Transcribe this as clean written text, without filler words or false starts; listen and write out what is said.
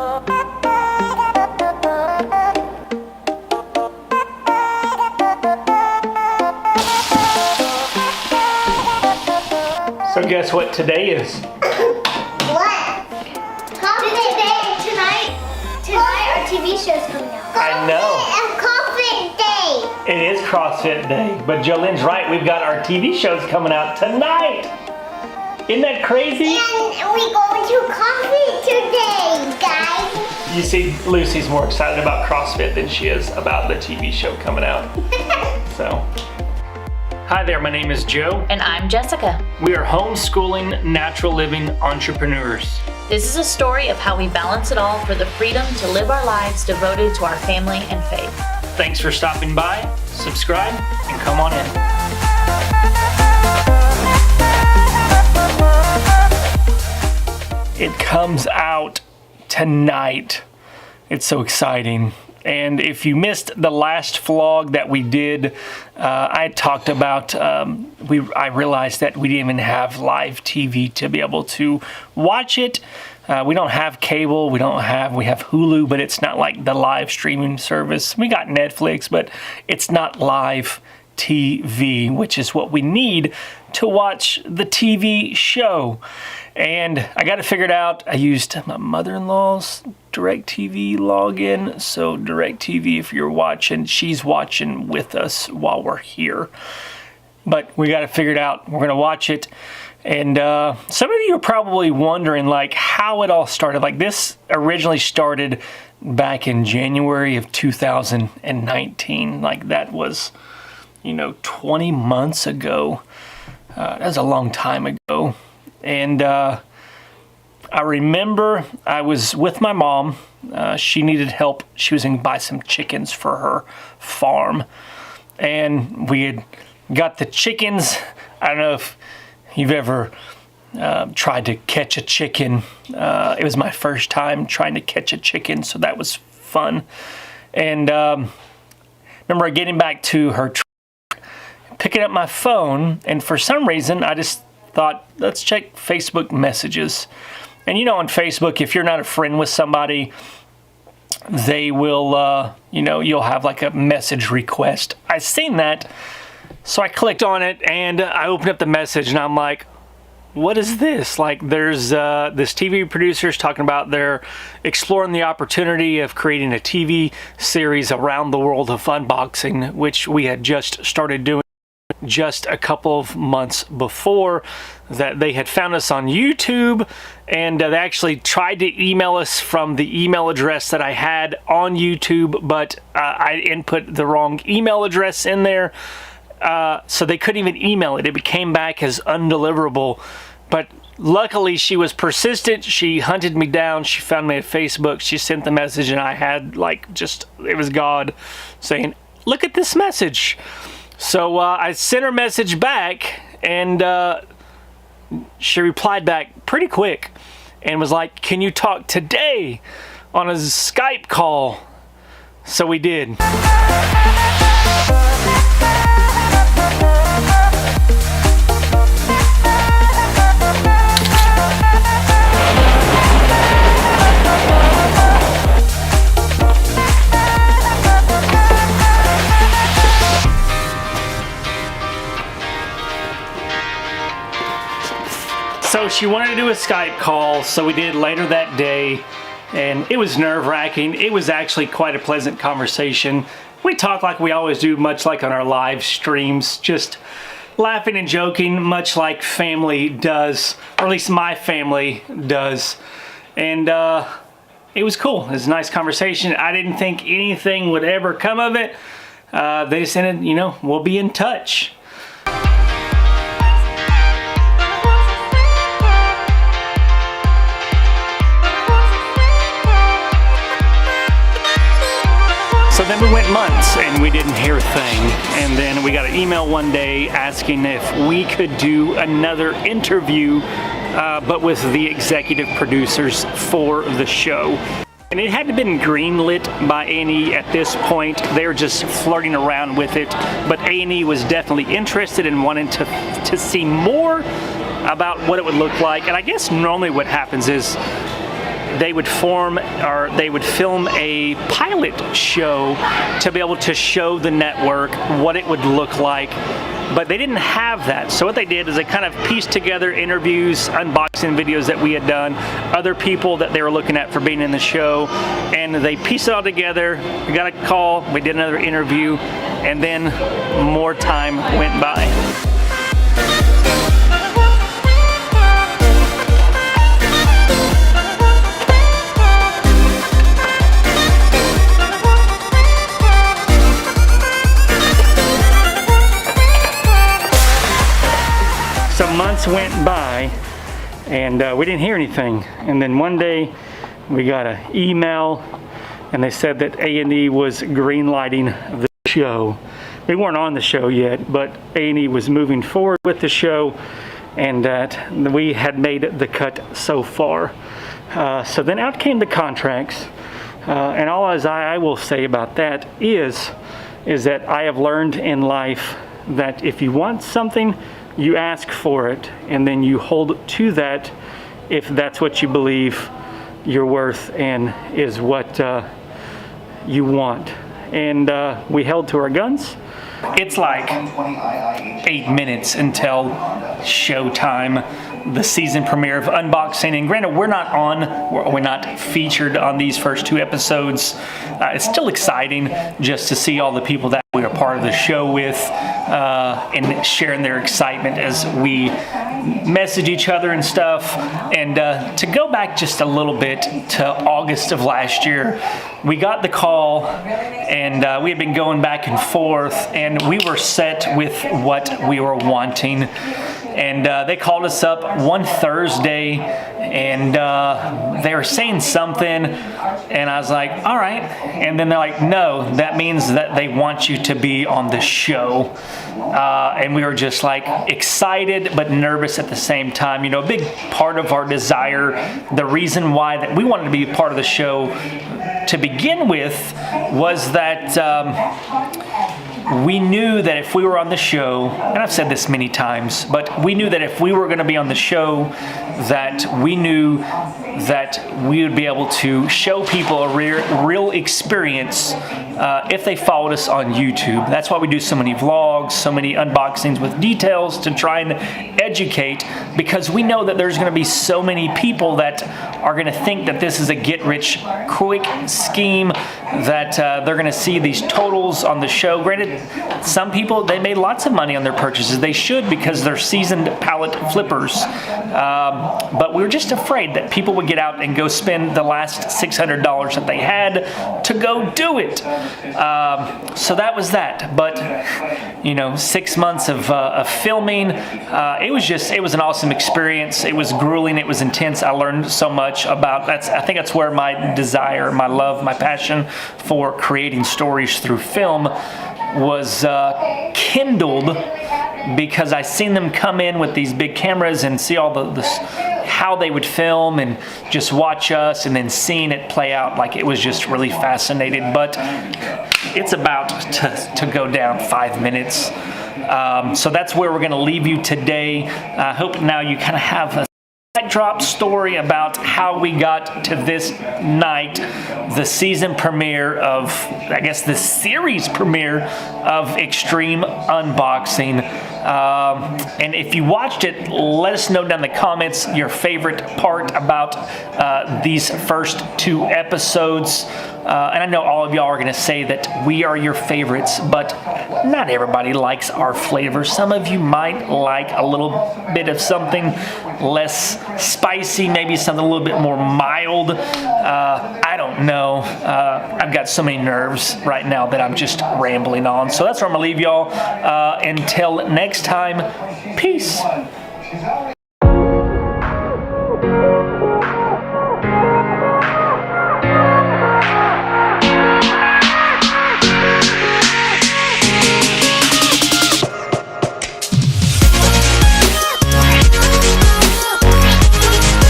So guess what today is? What? Tonight our TV show's coming out. I know. CrossFit Day. It is CrossFit Day, but Jolene's right. We've got our TV shows coming out tonight. Isn't that crazy? And we going to CrossFit today, guys. You see, Lucy's more excited about CrossFit than she is about the TV show coming out. So, hi there, my name is Joe. And I'm Jessica. We are homeschooling, natural living entrepreneurs. This is a story of how we balance it all for the freedom to live our lives devoted to our family and faith. Thanks for stopping by, subscribe, and come on in. It comes out tonight. It's so exciting. And if you missed the last vlog that we did, I talked about, I realized that we didn't even have live TV to be able to watch it. We don't have cable, we have Hulu, but it's not like the live streaming service. We got Netflix, but it's not live TV, which is what we need to watch the TV show. And I got it figured out. I used my mother-in-law's DirecTV login. So DirecTV, if you're watching, she's watching with us while we're here. But we got it figured out. We're going to watch it. And some of you are probably wondering, like, how it all started. Like, this originally started back in January of 2019. Like, that was, 20 months ago. That was a long time ago. And I remember I was with my mom. She needed help. She was going to buy some chickens for her farm. And we had got the chickens. I don't know if you've ever tried to catch a chicken. It was my first time trying to catch a chicken, so that was fun. And remember getting back to her truck, picking up my phone, and for some reason I just thought, let's check Facebook messages. And on Facebook, if you're not a friend with somebody, they will, you'll have like a message request. I seen that, so I clicked on it and I opened up the message and I'm like, what is this? Like, there's this TV producer's talking about they're exploring the opportunity of creating a TV series around the world of unboxing, which we had just started doing just a couple of months before. That they had found us on YouTube, and they actually tried to email us from the email address that I had on YouTube, but I input the wrong email address in there, so they couldn't even email it. It came back as undeliverable. But luckily she was persistent. She hunted me down. She found me at Facebook. She sent the message, and I had it was God saying, look at this message. So I sent her message back, and she replied back pretty quick and was like, can you talk today on a Skype call? So we did. So she wanted to do a Skype call, so we did later that day, and it was nerve-wracking. It was actually quite a pleasant conversation. We talked like we always do, much like on our live streams, just laughing and joking, much like family does, or at least my family does. And it was cool. It was a nice conversation. I didn't think anything would ever come of it. They just said, we'll be in touch. So then we went months and we didn't hear a thing. And then we got an email one day asking if we could do another interview, but with the executive producers for the show. And it hadn't been greenlit by A&E at this point. They were just flirting around with it. But A&E was definitely interested in wanting to see more about what it would look like. And I guess normally what happens is they would film a pilot show to be able to show the network what it would look like. But they didn't have that. So what they did is they kind of pieced together interviews, unboxing videos that we had done, other people that they were looking at for being in the show, and they pieced it all together. We got a call, we did another interview, and then more time went by. Some months went by and we didn't hear anything, and then one day we got an email and they said that A&E was green-lighting the show. We weren't on the show yet, but A&E was moving forward with the show and that we had made the cut so far. So then out came the contracts, and all as I will say about that is that I have learned in life that if you want something, you ask for it, and then you hold to that if that's what you believe you're worth and is what you want. And we held to our guns. It's like 8 minutes until showtime, the season premiere of unboxing. And granted, we're not featured on these first 2 episodes. It's still exciting just to see all the people that we are part of the show with and sharing their excitement as we message each other and stuff. And to go back just a little bit to August of last year, we got the call and we had been going back and forth, and we were set with what we were wanting. And they called us up one Thursday, and they were saying something, and I was like, all right. And then they're like, no, that means that they want you to be on the show. And we were just like excited but nervous at the same time. You know, a big part of our desire, the reason why that we wanted to be part of the show to begin with, was that we knew that if we were on the show, and I've said this many times, but we knew that if we were going to be on the show, that we knew that we would be able to show people a real experience if they followed us on YouTube. That's why we do so many vlogs, so many unboxings with details, to try and educate, because we know that there's going to be so many people that are going to think that this is a get-rich-quick scheme, that they're going to see these totals on the show. Granted, some people, they made lots of money on their purchases. They should, because they're seasoned pallet flippers. But we were just afraid that people would get out and go spend the last $600 that they had to go do it. So that was that. But, you know, 6 months of filming, it was an awesome experience. It was grueling. It was intense. I learned so much about that. I think that's where my desire, my love, my passion for creating stories through film was kindled, because I seen them come in with these big cameras and see all the how they would film and just watch us, and then seeing it play out. Like, it was just really fascinating. But it's about to go down 5 minutes. So that's where we're going to leave you today. I hope now you kind of have a backdrop story about how we got to this night, the season premiere of, I guess, the series premiere of Extreme Unboxing. And if you watched it, let us know down in the comments your favorite part about these first 2 episodes. And I know all of y'all are going to say that we are your favorites, but not everybody likes our flavor. Some of you might like a little bit of something less spicy, maybe something a little bit more mild. I don't know. I've got so many nerves right now that I'm just rambling on. So that's where I'm going to leave y'all. Until next time, peace.